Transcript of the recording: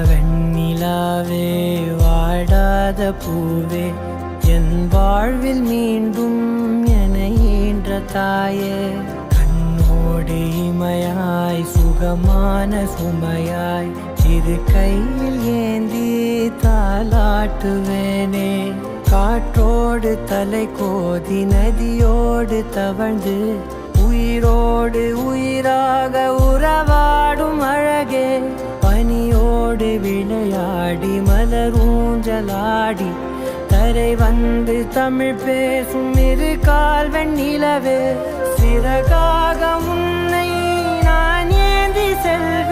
வெண்ணிலாவே வாடாத பூவே என் வாழ்வில் மீண்டும் என ஈன்ற தாயே கண்ணோடு இமையாய் சுகமான சுமையாய் இரு கையில் ஏந்தி தாலாட்டுவேனே காற்றோடு தலை கோதி நதியோடு தவழ்ந்து உயிரோடு உயிராக உறவாடும் அழகே பனியோடு விளையாடி மலரூஞ்சலாடி கரை வந்து தமிழ் பேசும் இரு கால் வெண்ணிலவே சிறகாக உன்னை நான் ஏந்தி செல்வேன்